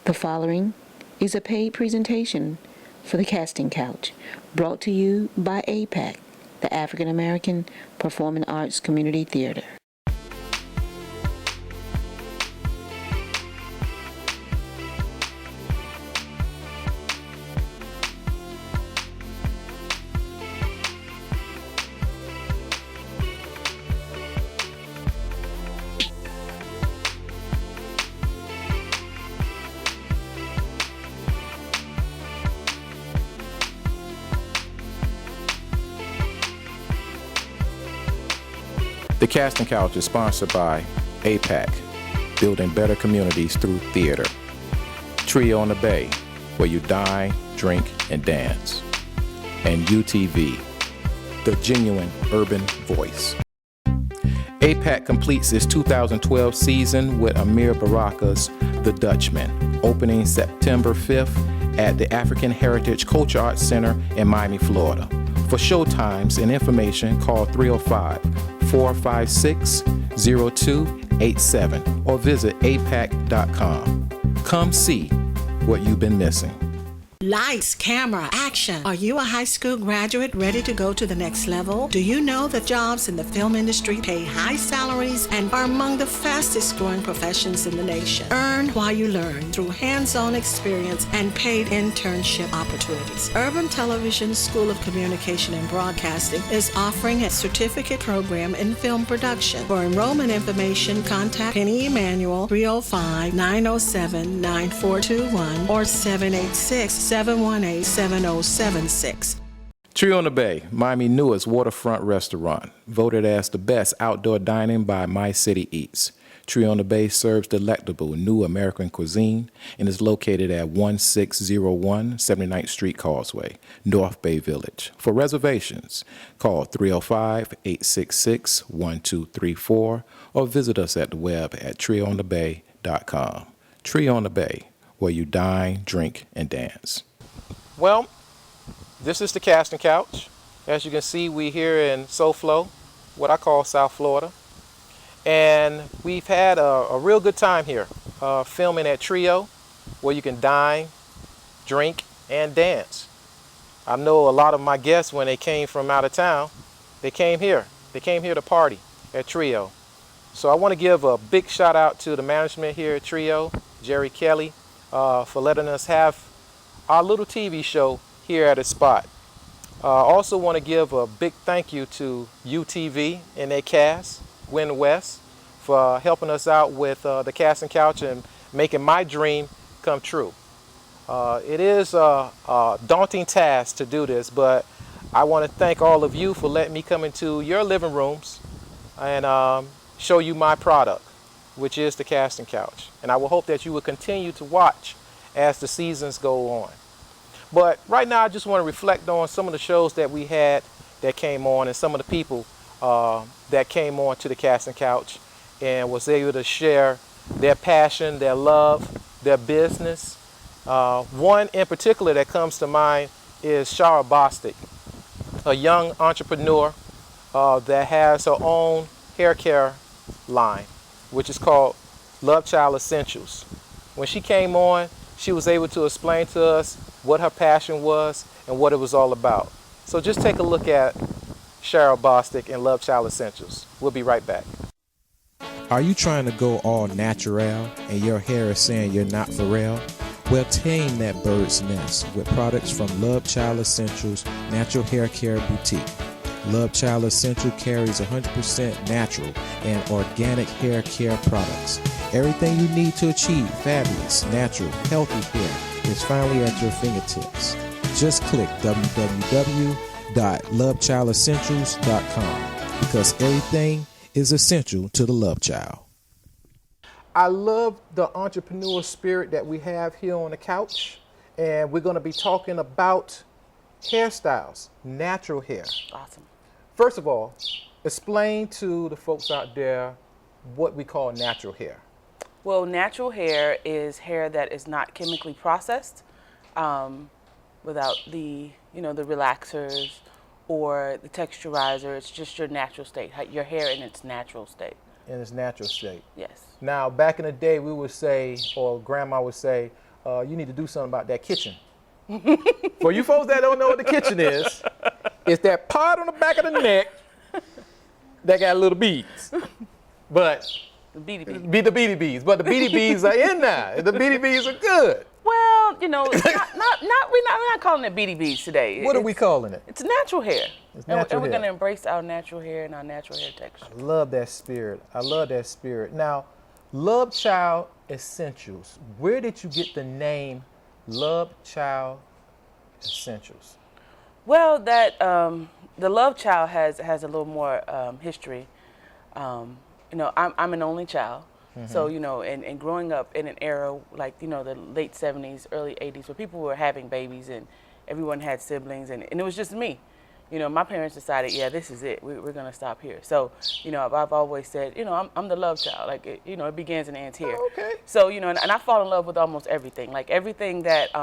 The following is a paid presentation for the Casting Couch, brought to you by APAC, the African American Performing Arts Community Theater. The Casting Couch is sponsored by APAC, building better communities through theater. Trio on the Bay, where you dine, drink, and dance. And UTV, the genuine urban voice. APAC completes its 2012 season with Amir Baraka's The Dutchman, opening September 5th at the African Heritage Culture Arts Center in Miami, Florida. For showtimes and information, call 305-456-0287 or visit apac.com. Come see what you've been missing. Lights, camera, action. Are you a high school graduate ready to go to the next level? Do you know that jobs in the film industry pay high salaries and are among the fastest growing professions in the nation? Earn while you learn through hands-on experience and paid internship opportunities. Urban Television School of Communication and Broadcasting is offering a certificate program in film production. For enrollment information, contact Penny Emanuel 305-907-9421 or 786-718-7076. Trio on the Bay, Miami's newest waterfront restaurant, voted as the best outdoor dining by My City Eats. Trio on the Bay serves delectable new American cuisine and is located at 1601 79th Street Causeway, North Bay Village. For reservations, call 305-866-1234 or visit us at the web at trioonthebay.com. Trio on the Bay, where you dine, drink, and dance. Well, this is the Casting Couch. As you can see, we're here in SoFlo, what I call South Florida. And we've had a real good time here filming at Trio, where you can dine, drink, and dance. I know a lot of my guests, when they came from out of town, they came here. They came here to party at Trio. So I want to give a big shout out to the management here at Trio, Jerry Kelly, for letting us have our little TV show here at a spot. Also want to give a big thank you to UTV and their cast, Gwen West, for helping us out with the Casting Couch and making my dream come true. It is a daunting task to do this, but I want to thank all of you for letting me come into your living rooms and show you my product, which is the Casting Couch. And I will hope that you will continue to watch as the seasons go on. But right now I just want to reflect on some of the shows that we had that came on and some of the people that came on to the Casting Couch and was able to share their passion, their love, their business. One in particular that comes to mind is Shara Bostic, a young entrepreneur that has her own hair care line, which is called Love Child Essentials. When she came on, she was able to explain to us what her passion was and what it was all about. So just take a look at Shara Bostic and Love Child Essentials. We'll be right back. Are you trying to go all natural and your hair is saying you're not for real? Well, tame that bird's nest with products from Love Child Essentials Natural Hair Care Boutique. Love Child Essential carries 100% natural and organic hair care products. Everything you need to achieve fabulous, natural, healthy hair is finally at your fingertips. Just click www.lovechildessentials.com because everything is essential to the love child. I love the entrepreneur spirit that we have here on the couch, and we're going to be talking about hairstyles, natural hair. Awesome. First of all, explain to the folks out there what we call natural hair. Well, natural hair is hair that is not chemically processed, without the relaxers or the texturizer. It's just your natural state, your hair in its natural state. In its natural state. Yes. Now, back in the day, we would say, or grandma would say, you need to do something about that kitchen. For you folks that don't know what the kitchen is, it's that part on the back of the neck that got little beads. But The beady bee. be the beady bees, but the beady bees are in there. The beady bees are good. Well, we're not calling it beady bees today. What are we calling it? It's natural hair. It's And natural we're hair. going to embrace our natural hair and our natural hair texture. I love that spirit. I love that spirit. Now, Love Child Essentials. Where did you get the name Love Child Essentials? Well, the Love Child has a little more history. I'm an only child. So, and growing up in an era like, the late 70s, early 80s, where people were having babies and everyone had siblings, and it was just me. My parents decided, yeah, this is it. We're going to stop here. So, I've always said, I'm the love child. Like, it begins and ends here. Oh, okay. So, and I fall in love with almost everything. Like, everything that,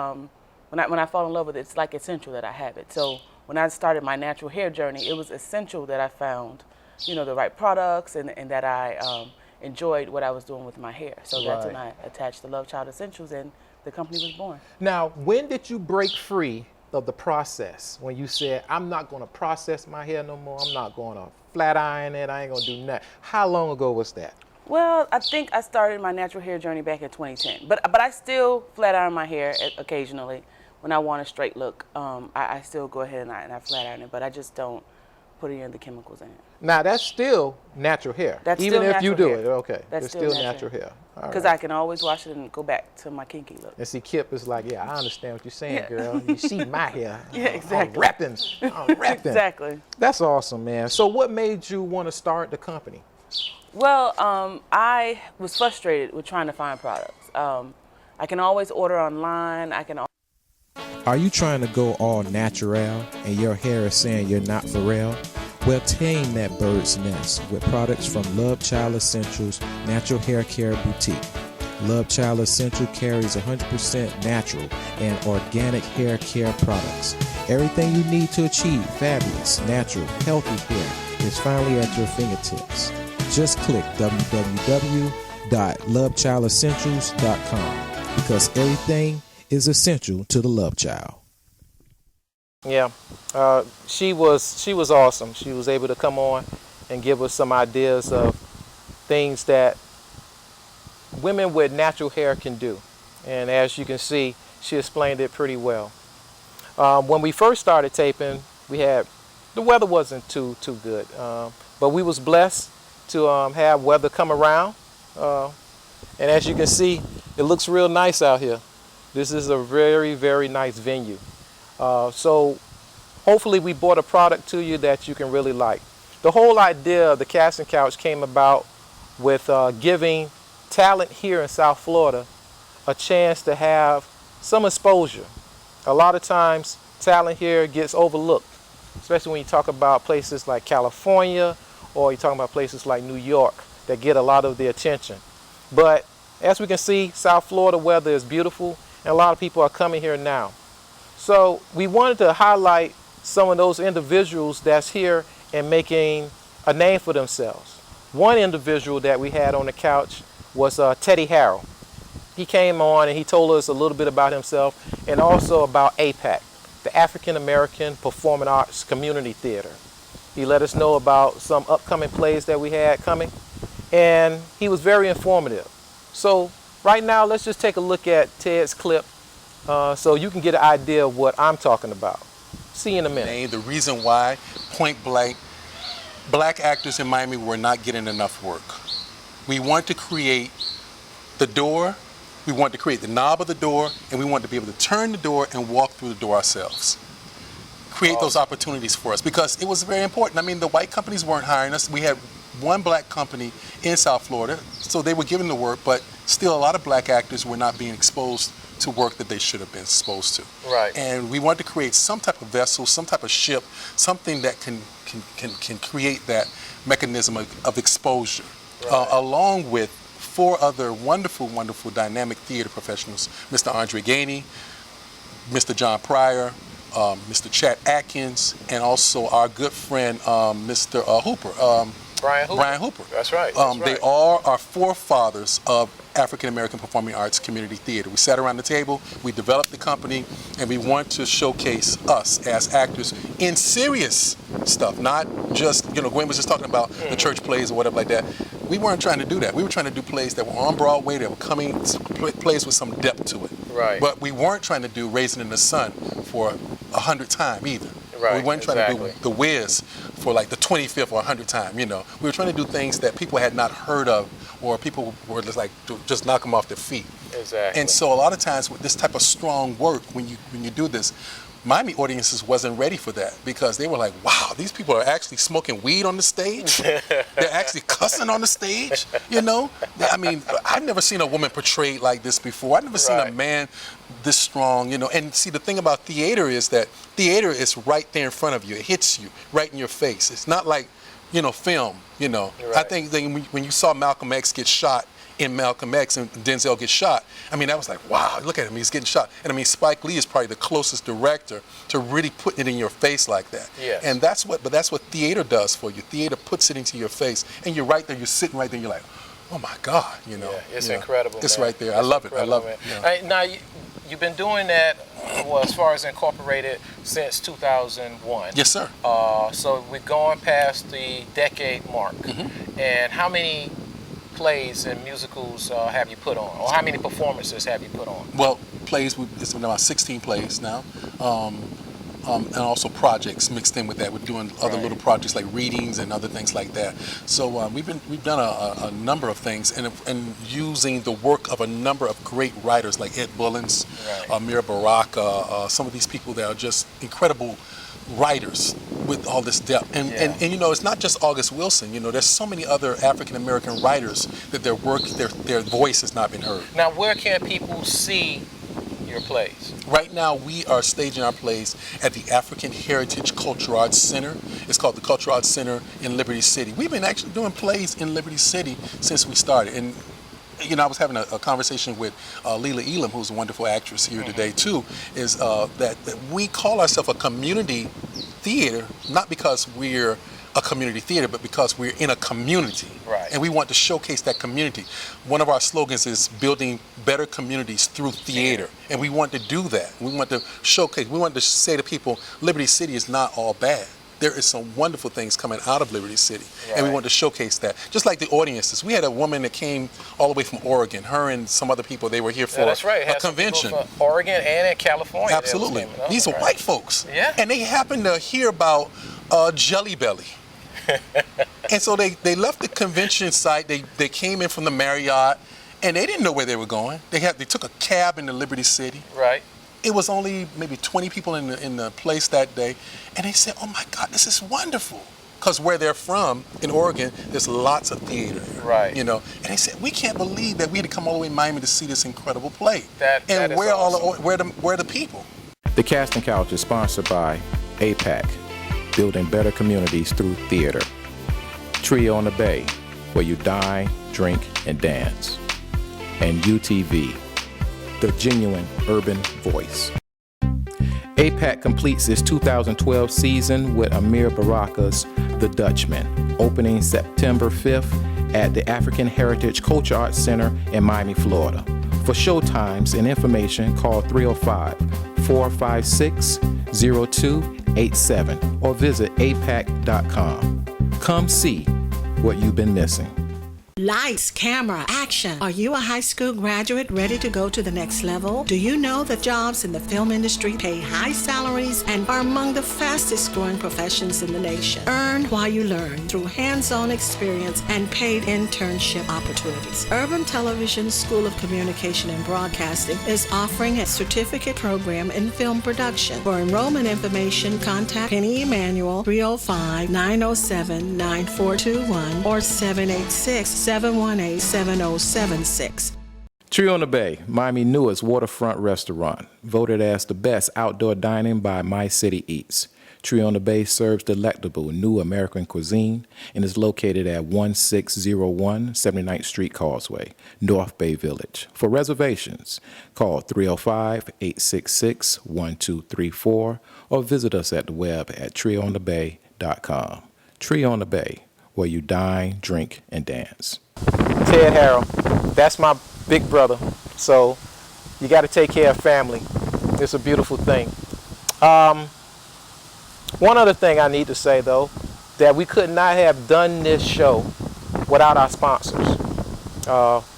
when I fall in love with it, it's like essential that I have it. So, when I started my natural hair journey, it was essential that I found, the right products and that I enjoyed what I was doing with my hair. So that's when I attached the Love Child Essentials, and the company was born. Now, when did you break free of the process? When you said, I'm not going to process my hair no more, I'm not going to flat iron it, I ain't going to do nothing. How long ago was that? Well, I think I started my natural hair journey back in 2010. But I still flat iron my hair occasionally. When I want a straight look, I still go ahead and I flat iron it, but I just don't put any of the chemicals in it. Now, that's still natural hair. That's even still if you natural do hair. it, okay. That's it's still still natural natural hair. All Because right. I can always wash it and go back to my kinky look. And see, Kip is like, yeah, I understand what you're saying, Yeah. girl. You see my hair. Yeah, exactly. I'm repping. Exactly. That's awesome, man. So what made you want to start the company? Well, I was frustrated with trying to find products. I can always order online. Are you trying to go all natural and your hair is saying you're not for real? Well, tame that bird's nest with products from Love Child Essentials Natural Hair Care Boutique. Love Child Essential carries 100% natural and organic hair care products. Everything you need to achieve fabulous, natural, healthy hair is finally at your fingertips. Just click www.lovechildessentials.com because everything is essential to the love child. Yeah, she was awesome. She was able to come on and give us some ideas of things that women with natural hair can do. And as you can see, she explained it pretty well. When we first started taping, the weather wasn't too good, but we was blessed to have weather come around. And as you can see, it looks real nice out here. This is a very, very nice venue. So hopefully we brought a product to you that you can really like. The whole idea of the Casting Couch came about with giving talent here in South Florida a chance to have some exposure. A lot of times talent here gets overlooked, especially when you talk about places like California or you're talking about places like New York that get a lot of the attention. But as we can see, South Florida weather is beautiful and a lot of people are coming here now. So we wanted to highlight some of those individuals that's here and making a name for themselves. One individual that we had on the couch was Teddy Harrell. He came on and he told us a little bit about himself and also about APAC, the African American Performing Arts Community Theater. He let us know about some upcoming plays that we had coming, and he was very informative. So right now, let's just take a look at Ted's clip so you can get an idea of what I'm talking about. See you in a minute. The reason why, point blank, black actors in Miami were not getting enough work. We want to create the door, we want to create the knob of the door, and we want to be able to turn the door and walk through the door ourselves. Create those opportunities for us because it was very important. I mean, the white companies weren't hiring us. We had one black company in South Florida, so they were given the work, but still a lot of black actors were not being exposed to work that they should have been exposed to. Right. And we wanted to create some type of vessel, some type of ship, something that can create that mechanism of exposure, along with 4 other wonderful, wonderful dynamic theater professionals, Mr. Andre Gainey, Mr. John Pryor, Mr. Chet Atkins, and also our good friend, Mr. Hooper, Brian Hooper. Brian Hooper. That's right. They all are forefathers of African American Performing Arts Community Theater. We sat around the table, we developed the company, and we want to showcase us as actors in serious stuff, not just, Gwen was just talking about the church plays or whatever like that. We weren't trying to do that. We were trying to do plays that were on Broadway, that were coming, plays with some depth to it. Right. But we weren't trying to do Raisin in the Sun for 100th time either. Right, We weren't trying to do The Wiz for like the 25th or 100th time, We were trying to do things that people had not heard of, or people were just like, to just knock them off their feet. Exactly. And so a lot of times with this type of strong work, when you do this, Miami audiences wasn't ready for that, because they were like, wow, these people are actually smoking weed on the stage. They're actually cussing on the stage, I mean, I've never seen a woman portrayed like this before. I've never seen a man this strong, And see, the thing about theater is that theater is right there in front of you. It hits you right in your face. It's not like, film, I think when you saw Malcolm X get shot in Malcolm X and Denzel gets shot, I mean, that was like, wow, look at him, he's getting shot. And I mean, Spike Lee is probably the closest director to really putting it in your face like that. Yes. And that's what theater does for you. Theater puts it into your face, and you're right there, you're sitting right there, and you're like, oh my God, Yeah, it's incredible. It's man. right there. I love it. Hey, now, you've been doing that, as far as Incorporated, since 2001. Yes, sir. So we're going past the decade mark. Mm-hmm. And how many plays and musicals have you put on, or how many performances have you put on? Well, plays, it's been about 16 plays now. And also projects mixed in with that. We're doing other little projects like readings and other things like that. So we've done a number of things, and using the work of a number of great writers like Ed Bullins, Amir Baraka, some of these people that are just incredible writers with all this depth. And it's not just August Wilson. There's so many other African American writers that their work, their voice has not been heard. Now, where can people see your plays? Right now, we are staging our plays at the African Heritage Cultural Arts Center. It's called the Cultural Arts Center in Liberty City. We've been actually doing plays in Liberty City since we started. And I was having a conversation with Leela Elam, who's a wonderful actress here today too, is that we call ourselves a community theater, not because we're a community theater, but because we're in a community. Right. And we want to showcase that community. One of our slogans is building better communities through theater. And we want to do that. We want to showcase, we want to say to people, Liberty City is not all bad. There is some wonderful things coming out of Liberty City, and we want to showcase that. Just like the audiences. We had a woman that came all the way from Oregon. Her and some other people, they were here for a convention. From Oregon and in California. Absolutely. These are white folks. Yeah. And they happened to hear about Jelly Belly. And so they left the convention site. They came in from the Marriott, and they didn't know where they were going. They took a cab into Liberty City. Right. It was only maybe 20 people in the place that day, and they said, "Oh my God, this is wonderful." Because where they're from in Oregon, there's lots of theater. Right. And they said, "We can't believe that we had to come all the way to Miami to see this incredible play." That and is where awesome. where are the people? The Casting Couch is sponsored by APAC, building better communities through theater. Trio on the Bay, where you dine, drink, and dance. And UTV, the genuine urban voice. APAC completes its 2012 season with Amir Baraka's The Dutchman, opening September 5th at the African Heritage Cultural Arts Center in Miami, Florida. For showtimes and information, call 305-456-0287 or visit apac.com. Come see what you've been missing. Lights, camera, action. Are you a high school graduate ready to go to the next level? Do you know that jobs in the film industry pay high salaries and are among the fastest growing professions in the nation? Earn while you learn through hands-on experience and paid internship opportunities. Urban Television School of Communication and Broadcasting is offering a certificate program in film production. For enrollment information, contact Penny Emanuel 305-907-9421 or 786-718-7076. Trio on the Bay, Miami's newest waterfront restaurant, voted as the best outdoor dining by My City Eats. Trio on the Bay serves delectable new American cuisine and is located at 1601 79th Street Causeway, North Bay Village. For reservations, call 305-866-1234 or visit us at the web at trioonthebay.com. Trio on the Bay, where you dine, drink, and dance. Ted Harrell, that's my big brother. So you got to take care of family. It's a beautiful thing. One other thing I need to say, though, that we could not have done this show without our sponsors.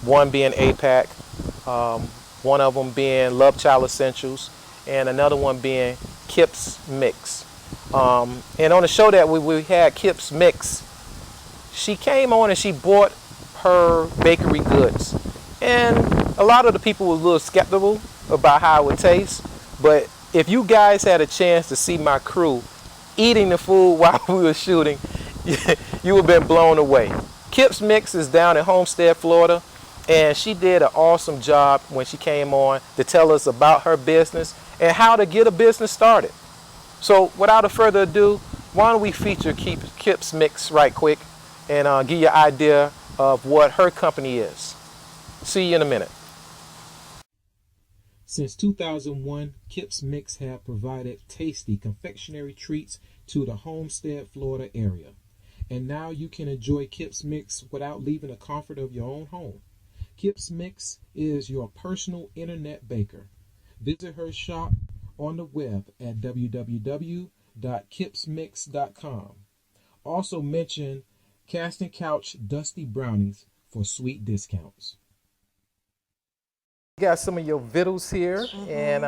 One being APAC, one of them being Love Child Essentials, and another one being Kip's Mix. And on the show that we had Kip's Mix, she came on and she bought her bakery goods. And a lot of the people were a little skeptical about how it would taste. But if you guys had a chance to see my crew eating the food while we were shooting, you would have been blown away. Kip's Mix is down in Homestead, Florida. And she did an awesome job when she came on to tell us about her business and how to get a business started. So without a further ado, why don't we feature Kip's Mix right quick and give you an idea of what her company is. See you in a minute. Since 2001, Kip's Mix have provided tasty confectionery treats to the Homestead, Florida area. And now you can enjoy Kip's Mix without leaving the comfort of your own home. Kip's Mix is your personal internet baker. Visit her shop on the web at www.kipsmix.com. Also mention Casting Couch Dusty Brownies for sweet discounts. You got some of your vittles here, and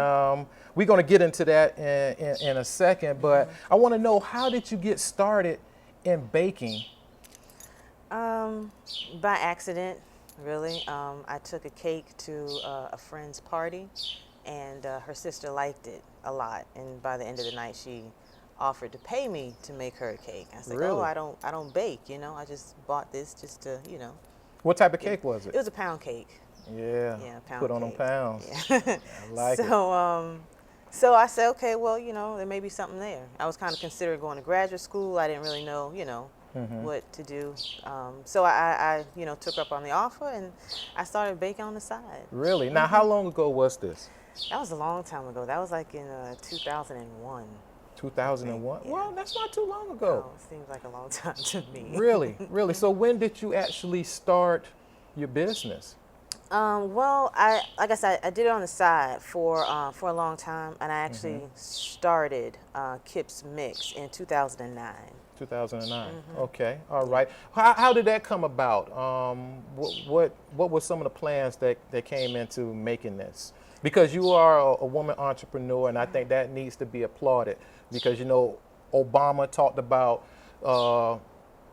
we're going to get into that in a second, but I want to know, how did you get started in baking? By accident, really. I took a cake to a friend's party, and her sister liked it a lot. And by the end of the night, she offered to pay me to make her a cake. I was like, Really? oh, I don't bake, you know. I just bought this just to, you know. What type of cake was It it? was a pound cake. Yeah, Yeah, a pound put on them cake. pounds. Yeah. I like it. So I said, okay, well, you know, there may be something there. I was kind of considering going to graduate school. I didn't really know, you know, what to do. So I, you know, took up on the offer, and I started baking on the side. Really? Now, how long ago was this? That was a long time ago. That was like in 2001. 2001? Yeah. Well, that's not too long ago. Oh, it seems like a long time to me. Really? Really? So when did you actually start your business? Well, like I said, I did it on the side for a long time, and I actually started Kip's Mix in 2009. 2009. Okay. All right. How did that come about? What were some of the plans that came into making this? Because you are a woman entrepreneur, and I think that needs to be applauded. Because, you know, Obama talked about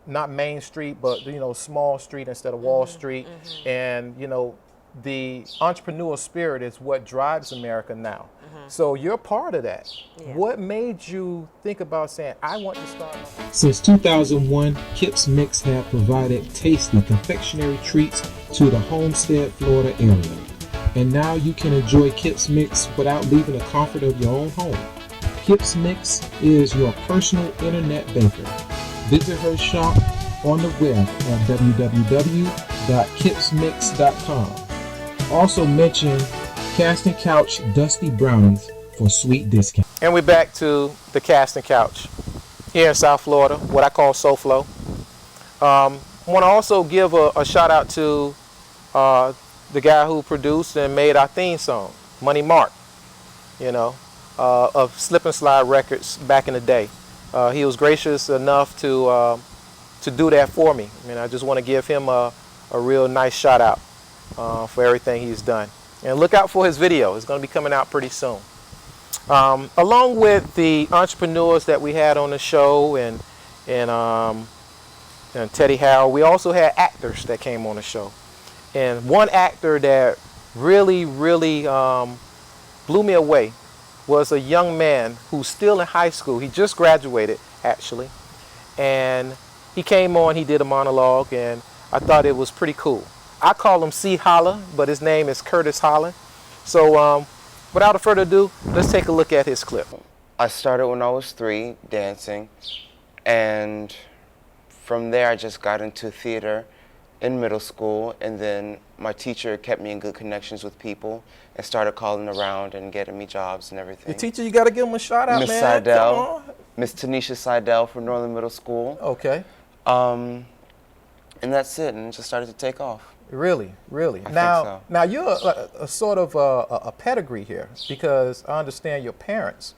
not Main Street, but, you know, small street instead of Wall Street. And, you know, the entrepreneurial spirit is what drives America now. So you're part of that. Yeah. What made you think about saying, I want to start? Since 2001, Kip's Mix have provided tasty confectionery treats to the Homestead, Florida area. And now you can enjoy Kip's Mix without leaving the comfort of your own home. Kip's Mix is your personal internet baker. Visit her shop on the web at www.kipsmix.com. Also mention Casting Couch Dusty Brownies for sweet discounts. And we're back to the Casting Couch here in South Florida, what I call SoFlo. I want to also give a shout out to the guy who produced and made our theme song, Money Mark, you know, of Slip and Slide Records back in the day. He was gracious enough to do that for me. I mean, I just want to give him a real nice shout out for everything he's done. And look out for his video. It's going to be coming out pretty soon. Along with the entrepreneurs that we had on the show and Teddy Harrell, we also had actors that came on the show. And one actor that really blew me away was a young man who's still in high school. He just graduated, actually. And he came on, he did a monologue, and I thought it was pretty cool. I call him C. Holla, but his name is Curtis Holland. So without further ado, let's take a look at his clip. I started when I was 3, dancing, and from there I just got into theater in middle school, and then my teacher kept me in good connections with people and started calling around and getting me jobs and everything. Your teacher, you got to give him a shout out, Miss man. Seidel, Come on. Miss Tanisha Seidel from Northern Middle School. Okay. and that's it, and it just started to take off. Really, really. I Now, think so. now you're a sort of a pedigree here, because I understand your parents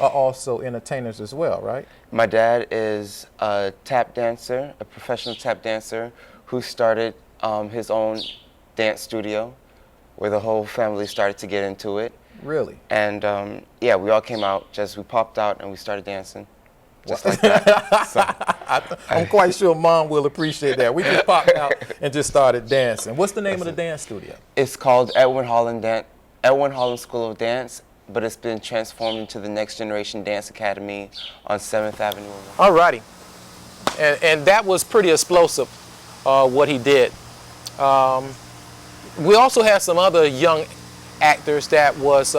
are also entertainers as well, right? My dad is a tap dancer, a professional tap dancer, who started his own dance studio, where the whole family started to get into it. Really? And yeah, we all came out, we popped out and we started dancing. Just like that. So, I'm quite sure Mom will appreciate that. We just popped out and just started dancing. What's the name of the dance studio? it's called Edwin Holland School of Dance, but it's been transformed into the Next Generation Dance Academy on 7th Avenue. All righty. And that was pretty explosive, what he did. We also had some other young actors that was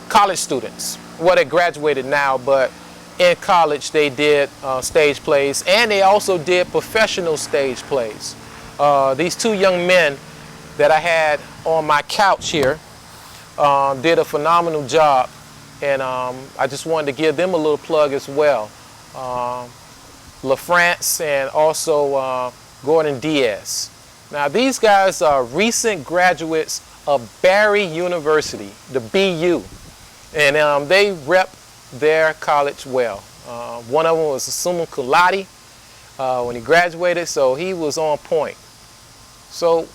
college students. Well, they graduated now, but in college they did stage plays, and they also did professional stage plays. These two young men that I had on my couch here did a phenomenal job, and I just wanted to give them a little plug as well. LaFrance and also Gordon Diaz. Now these guys are recent graduates of Barry University, the BU, and they rep their college well. One of them was a summa cum laude when he graduated, so he was on point. So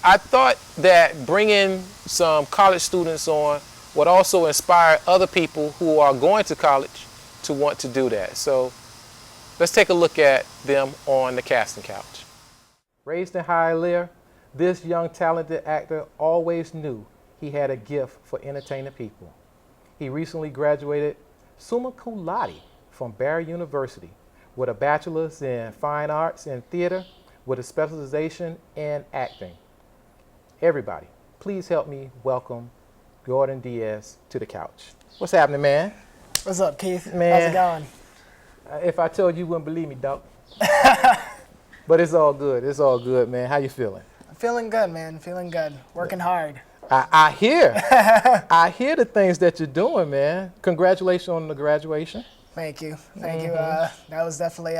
I thought that bringing some college students on would also inspire other people who are going to college to want to do that. So let's take a look at them on the casting couch. Raised in Hialeah, this young talented actor always knew he had a gift for entertaining people. He recently graduated summa cum laude from Barry University with a bachelor's in fine arts and theater with a specialization in acting. Everybody, please help me welcome Gordon Diaz to the couch. What's happening, man? What's up, Keith? Man. How's it going? If I told you, you wouldn't believe me, dog. But it's all good. It's all good, man. How you feeling? I'm feeling good, man. Feeling good. Working hard. I hear. I hear the things that you're doing, man. Congratulations on the graduation. Thank you. Thank you. That was definitely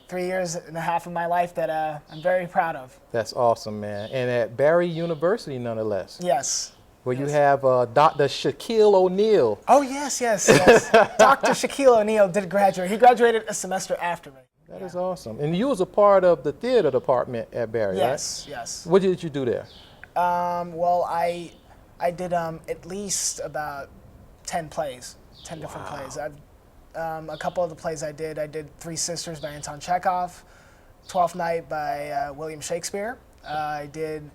3 years and a half of my life that I'm very proud of. That's awesome, man. And at Barry University, nonetheless. Yes. Where you have Dr. Shaquille O'Neal. Oh, yes. Dr. Shaquille O'Neal did graduate. He graduated a semester after me. That is awesome. And you was a part of the theater department at Barry, right? Yes. What did you do there? Well, I did at least about 10 plays, 10 different plays. A couple of the plays I did Three Sisters by Anton Chekhov, Twelfth Night by William Shakespeare. I did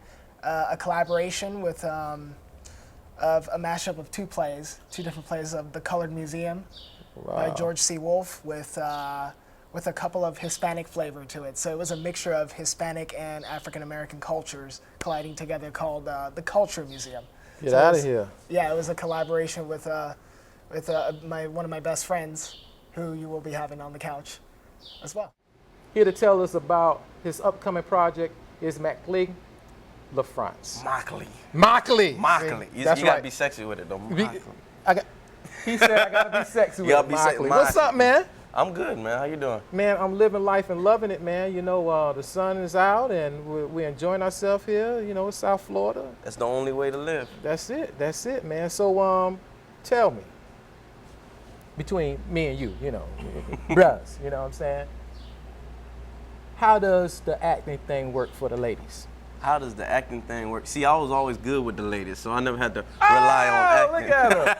a collaboration with of a mashup of two different plays of The Colored Museum by George C. Wolfe with a couple of Hispanic flavor to it. So it was a mixture of Hispanic and African American cultures colliding together called The Culture Museum. Get out of here. Yeah, it was a collaboration with one of my best friends who you will be having on the couch as well. Here to tell us about his upcoming project is Mackley LaFrance. Mockley. You That's gotta right. be sexy with it though. He said I gotta be sexy with gotta be Mockley. sexy. What's up, man? I'm good, man. How you doing? Man, I'm living life and loving it, man. You know, the sun is out and we're enjoying ourselves here, you know, South Florida. That's the only way to live. That's it, man. So, tell me, between me and you, you know, brothers, you know what I'm saying? How does the acting thing work for the ladies? How does the acting thing work? See, I was always good with the ladies, so I never had to rely on acting. Look at her.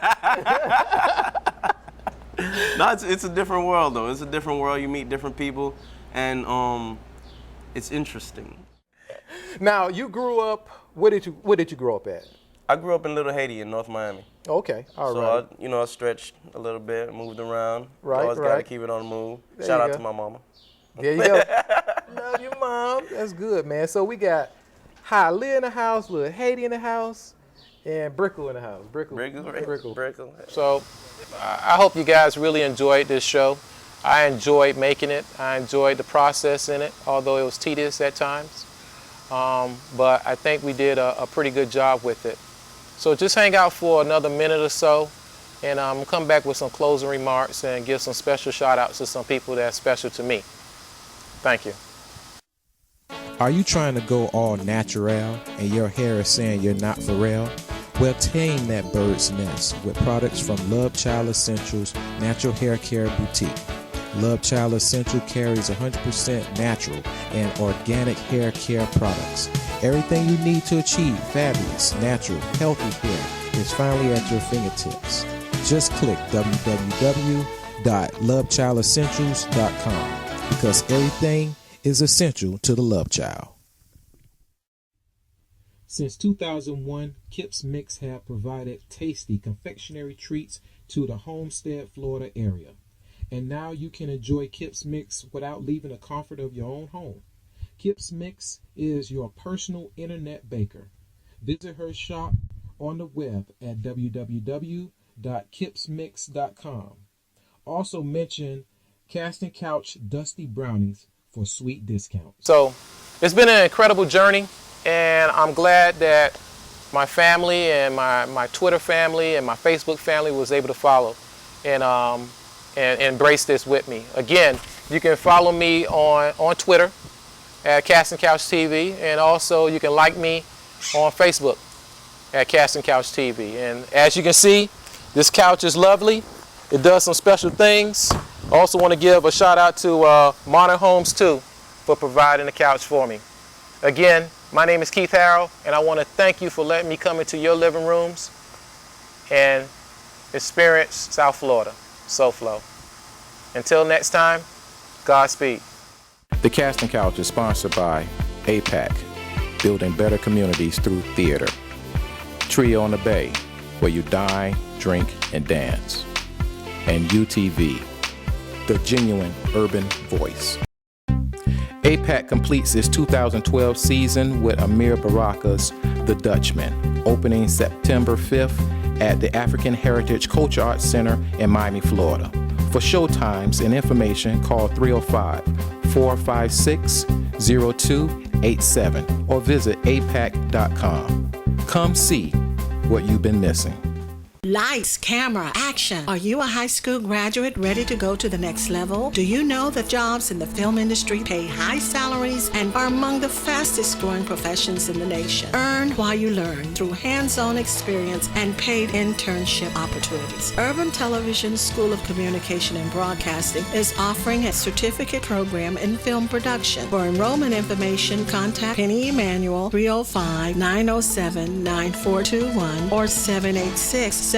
No, it's a different world though. It's a different world. You meet different people, and it's interesting. Now, you grew up. Where did you grow up at? I grew up in Little Haiti in North Miami. Okay, all right. So I stretched a little bit, moved around. Right, Always got to right. keep it on the move. There Shout you out go. to my mama. There you go. Love your mom. That's good, man. So we got Hialeah in the house, Little Haiti in the house, and Brickle in the house. Brickle. So I hope you guys really enjoyed this show. I enjoyed making it. I enjoyed the process in it, although it was tedious at times. But I think we did a pretty good job with it. So just hang out for another minute or so. and come back with some closing remarks and give some special shout outs to some people that's special to me. Thank you. Are you trying to go all natural and your hair is saying you're not for real? Well, tame that bird's nest with products from Love Child Essentials Natural Hair Care Boutique. Love Child Essential carries 100% natural and organic hair care products. Everything you need to achieve fabulous, natural, healthy hair is finally at your fingertips. Just click www.lovechildessentials.com because everything is essential to the love child. Since 2001, Kip's Mix have provided tasty confectionery treats to the Homestead, Florida area. And now you can enjoy Kip's Mix without leaving the comfort of your own home. Kip's Mix is your personal internet baker. Visit her shop on the web at www.kipsmix.com. Also mention Casting Couch Dusty Brownies for sweet discounts. So it's been an incredible journey, and I'm glad that my family and my Twitter family and my Facebook family was able to follow and embrace this with me. Again, you can follow me on Twitter at Casting Couch TV, and also you can like me on Facebook at Casting Couch TV. And as you can see, this couch is lovely. It does some special things. I also want to give a shout out to Modern Homes 2 for providing the couch for me. Again, my name is Keith Harrell, and I want to thank you for letting me come into your living rooms and experience South Florida, SoFlo. Until next time, Godspeed. The Casting Couch is sponsored by APAC, building better communities through theater. Trio on the Bay, where you dine, drink, and dance. And UTV, the genuine urban voice. APAC completes its 2012 season with Amir Baraka's The Dutchman, opening September 5th at the African Heritage Culture Arts Center in Miami, Florida. For showtimes and information, call 305-456-0287 or visit apac.com. Come see what you've been missing. Lights, camera, action. Are you a high school graduate ready to go to the next level? Do you know that jobs in the film industry pay high salaries and are among the fastest growing professions in the nation? Earn while you learn through hands-on experience and paid internship opportunities. Urban Television School of Communication and Broadcasting is offering a certificate program in film production. For enrollment information, contact Penny Emanuel 305-907-9421 or 786-718-7076.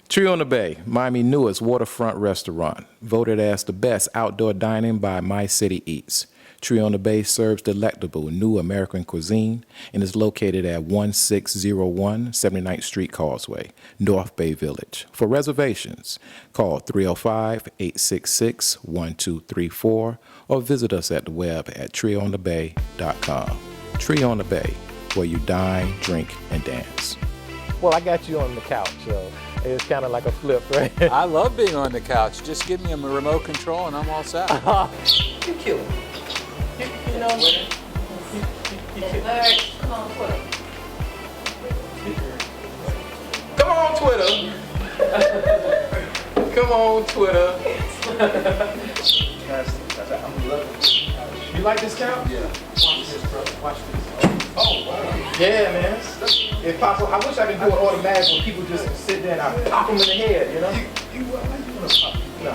Trio on the Bay, Miami's newest waterfront restaurant, voted as the best outdoor dining by My City Eats. Trio on the Bay serves delectable new American cuisine and is located at 1601 79th Street Causeway, North Bay Village. For reservations, call 305-866-1234 or visit us at the web at trioonthebay.com. Trio on the Bay, where you dine, drink, and dance. Well, I got you on the couch, so it's kind of like a flip, right? I love being on the couch. Just give me a remote control and I'm all set. You're cute. You know, come on, Twitter. Come on, Twitter. You like this couch? Yeah. Watch this, bro. Watch this. Oh, wow. Yeah, man. If possible, I wish I could do it automatic where people just sit there and I pop them in the head, you know? You want to pop? No,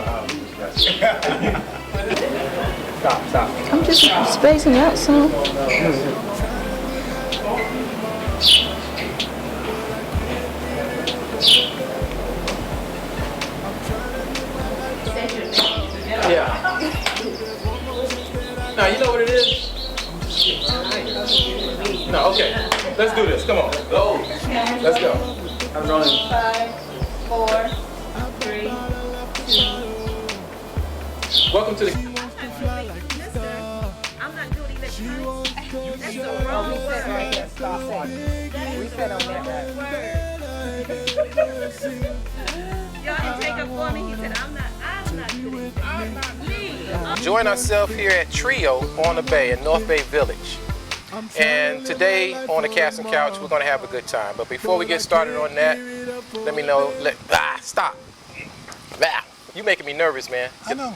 Stop. I'm just spacing out some. Yeah. Now, you know what it is? No, okay. Let's do this. Come on. Go. Let's go. I'm running. 5, 4, 3, 2. Welcome to the... I'm not doing it. That's the wrong word. We said on that Y'all didn't take up for me. He said, I'm not doing it. Join ourselves here at Trio on the Bay in North Bay Village. And today on the Casting Couch, we're going to have a good time. But before we get started on that, let me know. Stop. You're making me nervous, man. I know.